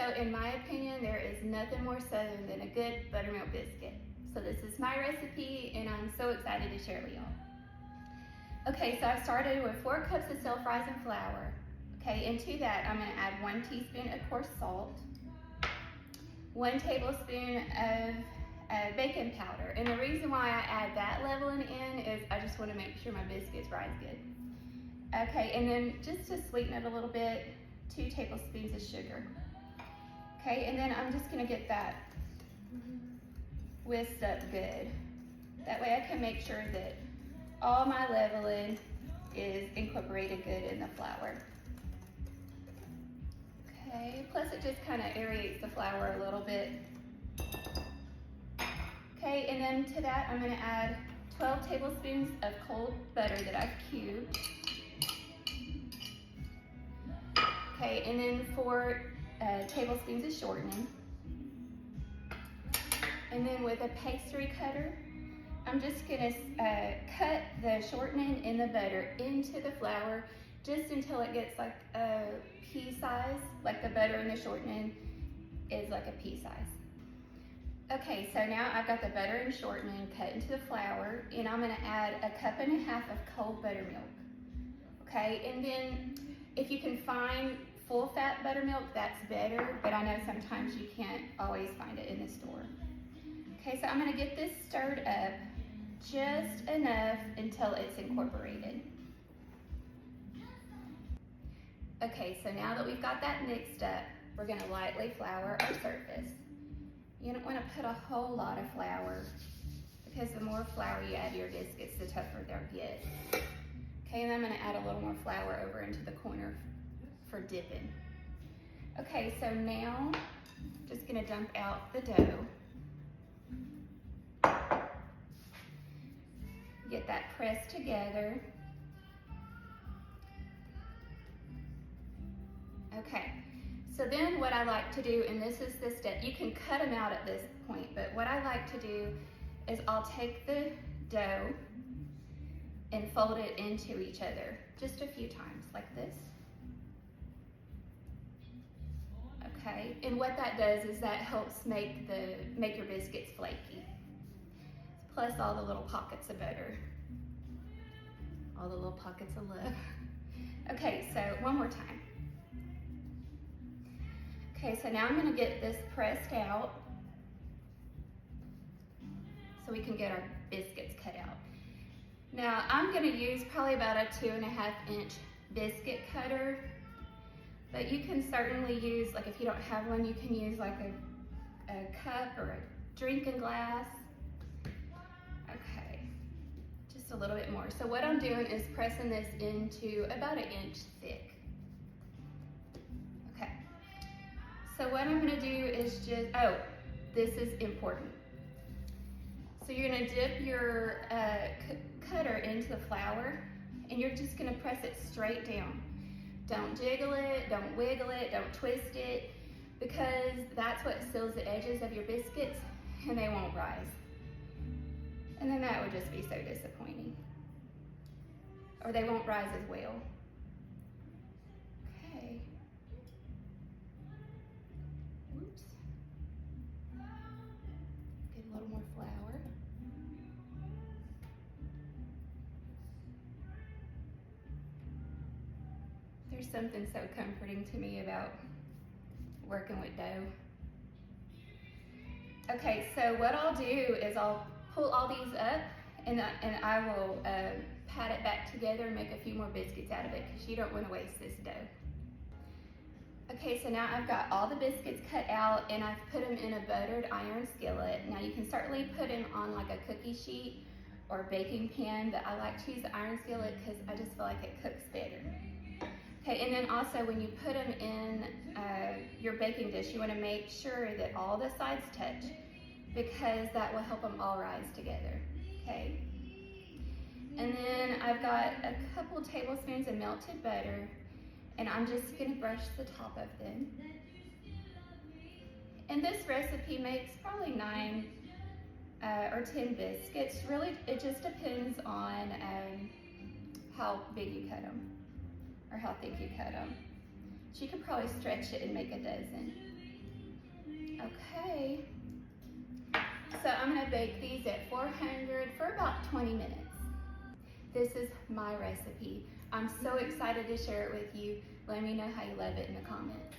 So in my opinion, there is nothing more southern than a good buttermilk biscuit. So this is my recipe and I'm so excited to share it with y'all. Okay, so I started with 4 cups of self-rising flour. Okay, into that I'm gonna add 1 teaspoon of coarse salt, 1 tablespoon of baking powder. And the reason why I add that leveling in is I just wanna make sure my biscuits rise good. Okay, and then just to sweeten it a little bit, 2 tablespoons of sugar. Okay, and then I'm just gonna get that whisked up good. That way I can make sure that all my leveling is incorporated good in the flour. Okay, plus it just kind of aerates the flour a little bit. Okay, and then to that I'm gonna add 12 tablespoons of cold butter that I've cubed. Okay, and then 4 tablespoons of shortening. And then with a pastry cutter, I'm just gonna cut the shortening and the butter into the flour just until it gets like a pea size, like the butter and the shortening is like a pea size. Okay, so now I've got the butter and shortening cut into the flour, and I'm gonna add 1.5 cups of cold buttermilk. Okay, and then if you can find full fat buttermilk, that's better, but I know sometimes you can't always find it in the store. Okay, so I'm gonna get this stirred up just enough until it's incorporated. Okay, so now that we've got that mixed up, we're gonna lightly flour our surface. You don't wanna put a whole lot of flour because the more flour you add to your biscuits, the tougher they'll get. Okay, and I'm gonna add a little more flour over into the corner for dipping. Okay, so now just gonna dump out the dough. Get that pressed together. Okay, so then what I like to do, and this is the step, you can cut them out at this point, but what I like to do is I'll take the dough and fold it into each other just a few times like this. Okay, and what that does is that helps make your biscuits flaky. Plus all the little pockets of butter. All the little pockets of love. Okay, so one more time. Okay, so now I'm gonna get this pressed out so we can get our biscuits cut out. Now I'm gonna use probably about a 2.5 inch biscuit cutter, but you can certainly use, like if you don't have one, you can use like a cup or a drinking glass. Okay, just a little bit more. So what I'm doing is pressing this into about 1 inch thick. Okay, so what I'm gonna do is just, oh, this is important. So you're gonna dip your cutter into the flour and you're just gonna press it straight down. Don't jiggle it, don't wiggle it, don't twist it, because that's what seals the edges of your biscuits and they won't rise. And then that would just be so disappointing. Or they won't rise as well. Okay. Oops. Get a little more flour. There's something so comforting to me about working with dough. Okay, so what I'll do is I'll pull all these up and I will pat it back together and make a few more biscuits out of it because you don't want to waste this dough. Okay, so now I've got all the biscuits cut out and I've put them in a buttered iron skillet. Now you can certainly put them on like a cookie sheet or a baking pan, but I like to use the iron skillet because I just feel like it cooks better. Okay, and then also when you put them in your baking dish, you want to make sure that all the sides touch because that will help them all rise together, okay? And then I've got a couple tablespoons of melted butter and I'm just gonna brush the top of them. And this recipe makes probably 9 or 10 biscuits. Really, it just depends on how big you cut them or how thick you cut them. So you could probably stretch it and make a dozen. Okay. So I'm gonna bake these at 400 for about 20 minutes. This is my recipe. I'm so excited to share it with you. Let me know how you love it in the comments.